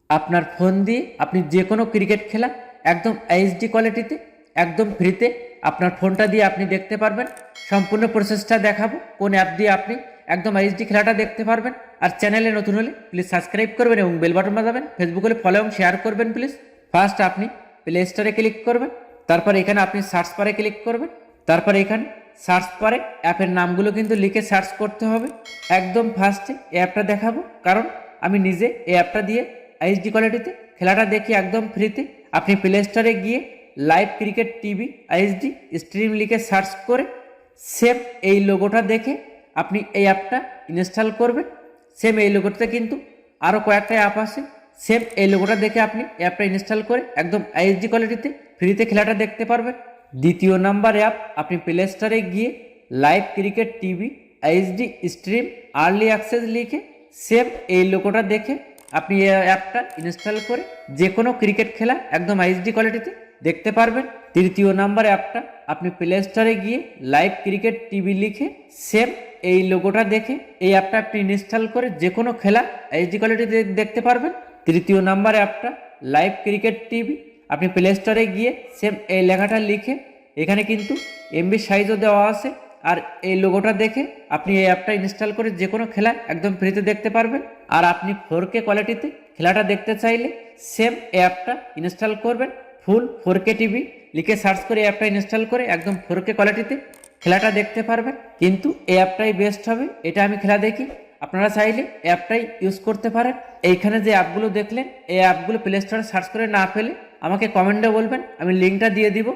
আপনার ফোন দিয়ে আপনি যে কোনো ক্রিকেট খেলা একদম এইচডি কোয়ালিটিতে একদম ফ্রিতে আপনার ফোনটা দিয়ে আপনি দেখতে পারবেন। সম্পূর্ণ প্রসেসটা দেখাবো কোন অ্যাপ দিয়ে আপনি একদম এইচডি খেলাটা দেখতে পারবেন। আর চ্যানেলে নতুন হলে প্লিজ সাবস্ক্রাইব করবেন এবং বেল বাটন বাজাবেন। ফেসবুক হলে ফলো এবং শেয়ার করবেন প্লিজ। ফার্স্ট আপনি প্লে স্টোরে ক্লিক করবেন, তারপর এখানে আপনি সার্চ বারে ক্লিক করবেন, তারপর এখানে সার্চ বারে অ্যাপের নামগুলো কিন্তু লিখে সার্চ করতে হবে। একদম ফার্স্টে এই অ্যাপটা দেখাবো, কারণ আমি নিজে এই অ্যাপটা দিয়ে এইচডি কোয়ালিটিতে খেলাটা দেখি একদম ফ্রিতে। আপনি প্লে স্টোরে গিয়ে live cricket TV HD stream লিখে সার্চ করে সেম এই লোগোটা দেখে আপনি এই অ্যাপটা ইনস্টল করবেন। সেম এই লোগোটাতে কিন্তু আরও কয়েকটা অ্যাপ আছে, সেম এই লোগোটা দেখে আপনি অ্যাপটা ইনস্টল করে একদম এইচডি কোয়ালিটিতে ফ্রিতে খেলাটা দেখতে পারবেন। দ্বিতীয় নাম্বার অ্যাপ, আপনি প্লে স্টোরে গিয়ে live cricket TV HD stream early access লিখে সেম এই লোগোটা দেখে আপনি এই অ্যাপটা ইনস্টল করে যে কোনো ক্রিকেট খেলা একদম এইচডি কোয়ালিটিতে দেখতে পারবেন। তৃতীয় নাম্বার অ্যাপটা, আপনি প্লে স্টোরে গিয়ে লাইভ ক্রিকেট টিভি লিখে সেম এই লোগোটা দেখে এই অ্যাপটা আপনি ইনস্টল করে যে কোনো খেলা এইচডি কোয়ালিটিতে দেখতে পারবেন। তৃতীয় নাম্বার অ্যাপটা লাইভ ক্রিকেট টিভি, আপনি প্লে স্টোরে গিয়ে সেম এই লেখাটা লিখে এখানে কিন্তু এমবি সাইজও দেওয়া আছে, আর এই লোগোটা দেখে আপনি এই অ্যাপটা ইনস্টল করে যে কোনো খেলা একদম ফ্রিতে দেখতে পারবেন। আর আপনি 4K কোয়ালিটিতে খেলাটা দেখতে চাইলে সেম অ্যাপটা ইনস্টল করবেন, ফুল 4K টিভি লিখে সার্চ করে অ্যাপটা ইনস্টল করে একদম 4K কোয়ালিটিতে খেলাটা দেখতে পারবেন। কিন্তু এই অ্যাপটাই বেস্ট হবে, এটা আমি খেলা দেখি। আপনারা চাইলে অ্যাপটাই ইউজ করতে পারেন। এইখানে যে অ্যাপগুলো দেখলেন এই অ্যাপগুলো প্লে স্টোরে সার্চ করে না পেলে আমাকে কমেন্টে বলবেন, আমি লিঙ্কটা দিয়ে দিব।